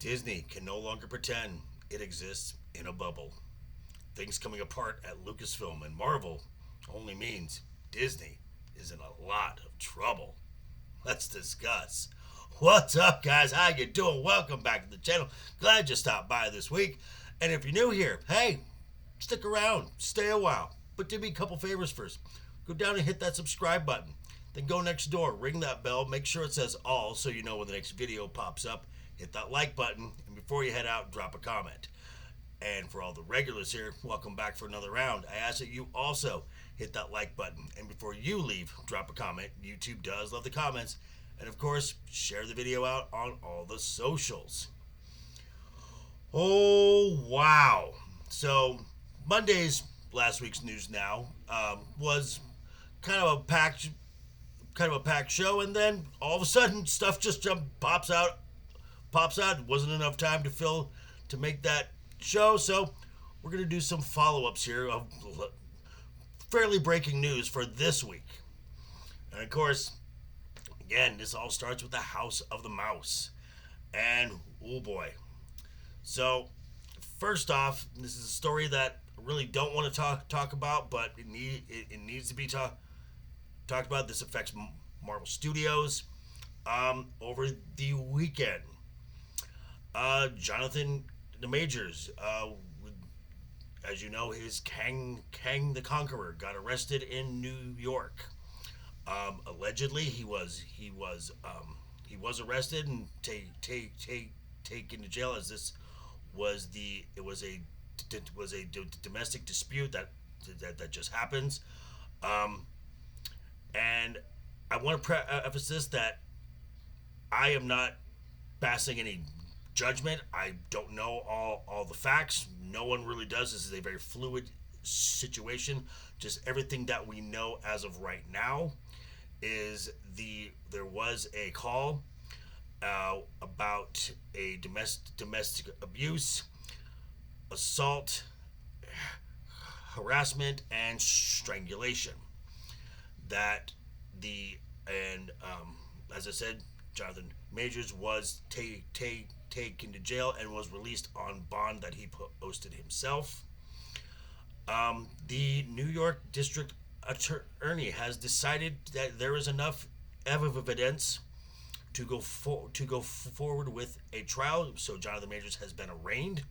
Disney can no longer pretend it exists in a bubble. Things coming apart at Lucasfilm and Marvel only means Disney is in a lot of trouble. Let's discuss. What's up, guys? How you doing? Welcome back to the channel. Glad you stopped by this week. And if you're new here, hey, stick around, stay a while. But do me a couple favors first. Go down and hit that subscribe button. Then go next door, ring that bell, make sure it says all so you know when the next video pops up. Hit that like button, and before you head out, drop a comment. And for all the regulars here, welcome back for another round. I ask that you also hit that like button. And before you leave, drop a comment. YouTube does love the comments. And of course, share the video out on all the socials. Oh, wow. So, Monday's last week's news now was kind of a packed show, and then all of a sudden stuff just pops out. It wasn't enough time to make that show, so we're going to do some follow-ups here of fairly breaking news for this week. And of course, again, this all starts with the House of the Mouse. And, oh boy. So, first off, this is a story that I really don't want to talk about, but it needs to be talked about. This affects Marvel Studios. Over the weekend, Jonathan the Majors, as you know, his Kang the Conqueror got arrested in New York. Allegedly, he was arrested and taken to jail, as this was a domestic dispute that just happens. And I want to preface this that I am not passing any judgment. I don't know all the facts. No one really does. This is a very fluid situation. Just everything that we know as of right now is there was a call about a domestic abuse, assault, harassment, and strangulation. As I said, Jonathan Majors was taken to jail and was released on bond that he posted himself. The New York District Attorney has decided that there is enough evidence to go forward with a trial. So Jonathan Majors has been arraigned,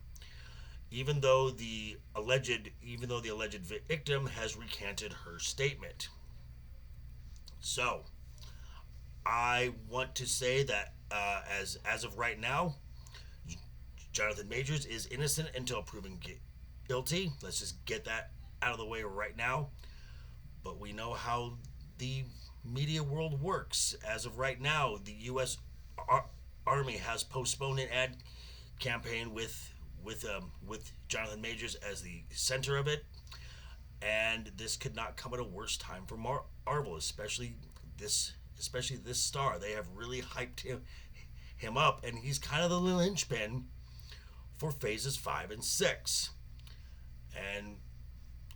even though the alleged victim has recanted her statement. So, I want to say that as of right now, Jonathan Majors is innocent until proven guilty. Let's just get that out of the way right now. But we know how the media world works. As of right now, the U.S. Army has postponed an ad campaign with Jonathan Majors as the center of it, and this could not come at a worse time for Marvel, especially this star. They have really hyped him up, and he's kind of the linchpin for phases 5 and 6. And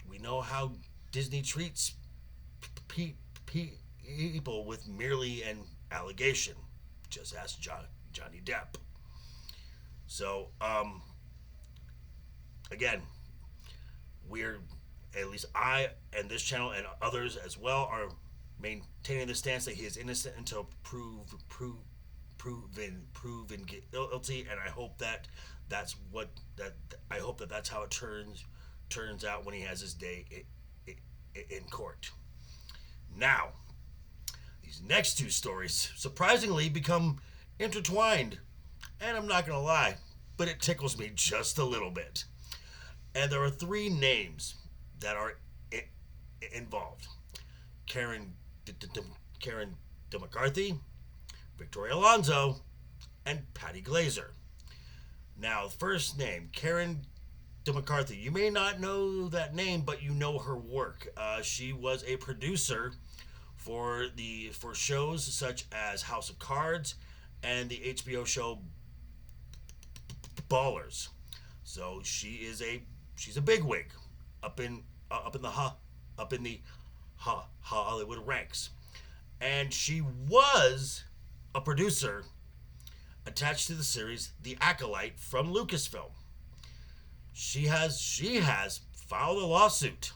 we know how Disney treats people with merely an allegation. Just ask Johnny Depp. So, again, at least I and this channel and others as well are maintaining the stance that he is innocent until proven guilty, and I hope that's how it turns out when he has his day in court. Now, these next two stories surprisingly become intertwined, and I'm not gonna lie, but it tickles me just a little bit. And there are 3 names that are involved: Karyn McCarthy, Victoria Alonso, and Patty Glazer. Now, first name, Karyn McCarthy. You may not know that name, but you know her work. She was a producer for shows such as House of Cards and the HBO show Ballers. So she's a bigwig up in the Hollywood ranks, and she was a producer attached to the series The Acolyte from Lucasfilm. She has filed a lawsuit.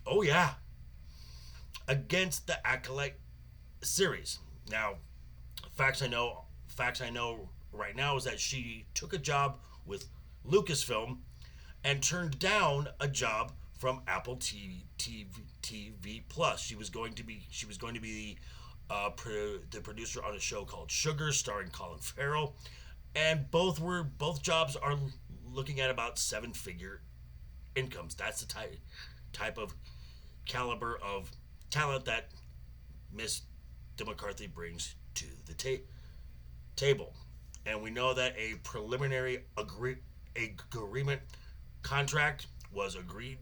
Oh yeah, against the Acolyte series. Now, facts I know right now is that she took a job with Lucasfilm and turned down a job from Apple TV Plus. She was going to be the producer on a show called Sugar, starring Colin Farrell, and both jobs are looking at about seven-figure incomes. That's the type of caliber of talent that Miss McCarthy brings to the table. And we know that a preliminary agreement contract was agreed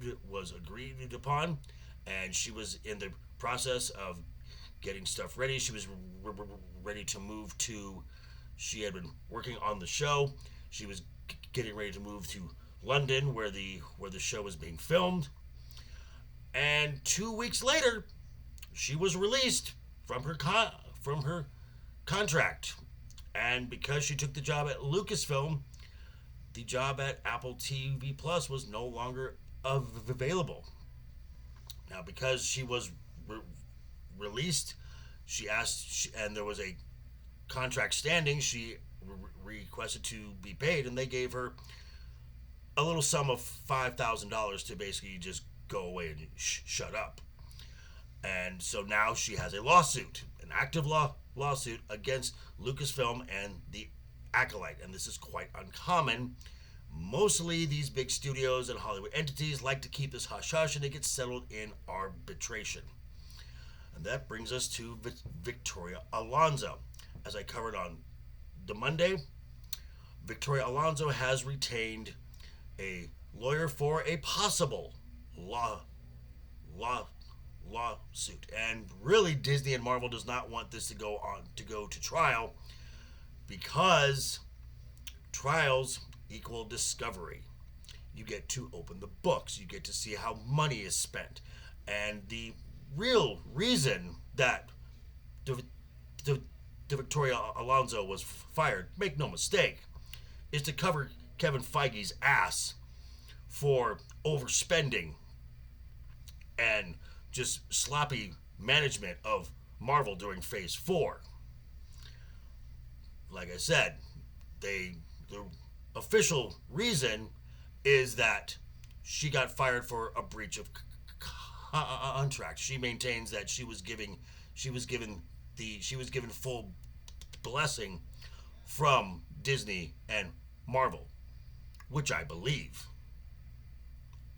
upon, and she was in the process of getting stuff ready. She was ready to move to. She had been working on the show. She was getting ready to move to London, where the show was being filmed. And 2 weeks later, she was released from her contract. And because she took the job at Lucasfilm, the job at Apple TV Plus was no longer available. Now, because she was released, and there was a contract standing, she requested to be paid, and they gave her a little sum of $5,000 to basically just go away and shut up. And so now she has a lawsuit, an active lawsuit against Lucasfilm and the Acolyte. And this is quite uncommon. Mostly these big studios and Hollywood entities like to keep this hush-hush, and it gets settled in arbitration. And that brings us to Victoria Alonso. As I covered on the Monday, Victoria Alonso has retained a lawyer for a possible lawsuit. And really, Disney and Marvel does not want this to go to trial, because trials equal discovery. You get to open the books. You get to see how money is spent. And the real reason that Victoria Alonso was fired, make no mistake, is to cover Kevin Feige's ass for overspending and just sloppy management of Marvel during Phase 4. Like I said, the official reason is that she got fired for a breach of contract. She maintains that she was given full blessing from Disney and Marvel, which I believe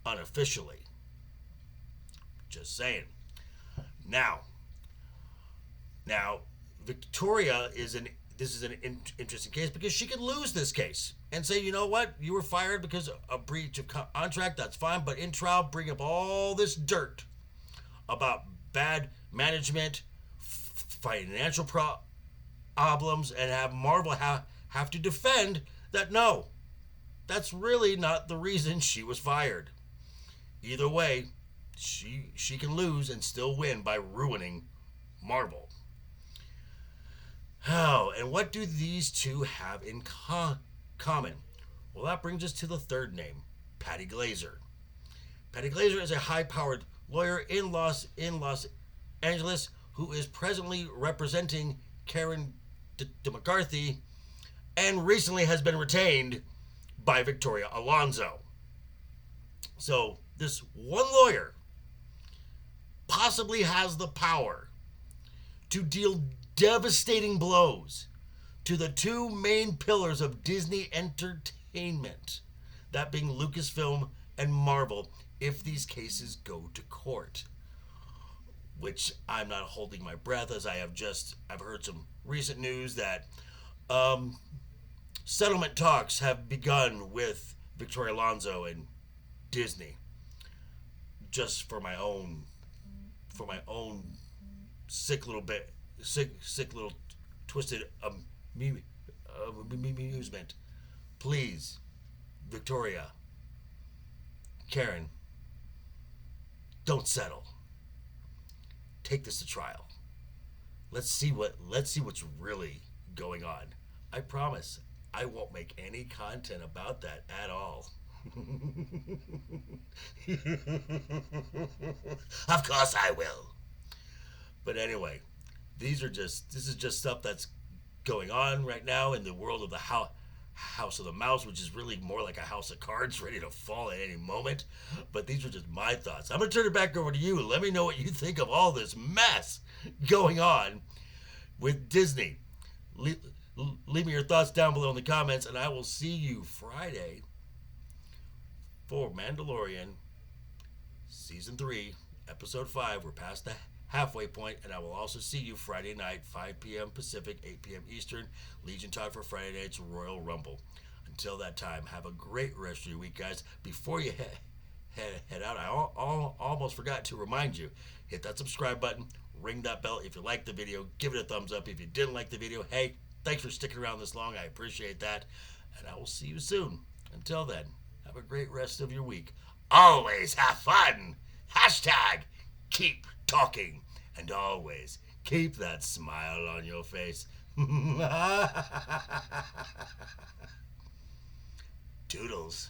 unofficially. Just saying. Now, Victoria is an interesting case, because she could lose this case and say, you know what, you were fired because of a breach of contract. That's fine, but in trial, bring up all this dirt about bad management, financial problems, and have Marvel have to defend that. No, that's really not the reason she was fired. Either way, she can lose and still win by ruining Marvel. Oh, and what do these two have in common? Well, that brings us to the third name, Patty Glaser. Patty Glaser is a high-powered lawyer in Los Angeles who is presently representing Karyn McCarthy, and recently has been retained by Victoria Alonso. So this one lawyer possibly has the power to deal devastating blows to the two main pillars of Disney entertainment, that being Lucasfilm and Marvel, if these cases go to court. Which I'm not holding my breath, as I've heard some recent news that settlement talks have begun with Victoria Alonso and Disney. Just for my own sick little twisted amusement. Please, Victoria, Karyn, don't settle. Take this to trial. Let's see what's really going on I promise I won't make any content about that at all. Of course I will. But anyway, this is just stuff that's going on right now in the world of the House of the Mouse, which is really more like a house of cards ready to fall at any moment. But these are just my thoughts. I'm going to turn it back over to you. Let me know what you think of all this mess going on with Disney. Leave me your thoughts down below in the comments, and I will see you Friday for Mandalorian Season 3, Episode 5. We're past the halfway point, and I will also see you Friday night, 5 p.m. Pacific, 8 p.m. Eastern, Legion Talk for Friday night's Royal Rumble. Until that time, have a great rest of your week, guys. Before you head out, I almost forgot to remind you, hit that subscribe button, ring that bell. If you liked the video, give it a thumbs up. If you didn't like the video, hey, thanks for sticking around this long. I appreciate that, and I will see you soon. Until then, have a great rest of your week. Always have fun. Hashtag keep talking. And always keep that smile on your face. Toodles.